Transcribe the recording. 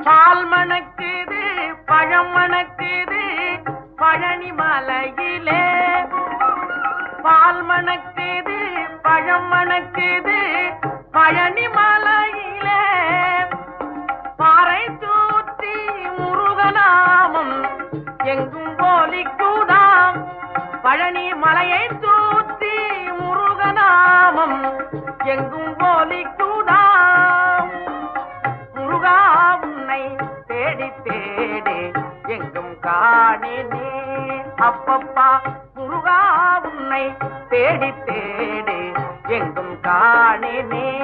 பால் மணக்குது பழம் மணக்குது பழனி மலையிலே. பால் மணக்குது பழம் மணக்குது பழனி மலையிலே. பாறை தூத்தி முருகநாமம் எங்கும் போலிக்குதாம். பழனி மலையை தூத்தி முருகநாமம் எங்கும் போலிக்குதாம். முருகா உன்னை தேடி தேடி எங்கும் காணினே. அப்பப்பா முருகா உன்னை தேடி தேடி எங்கும் காணினே.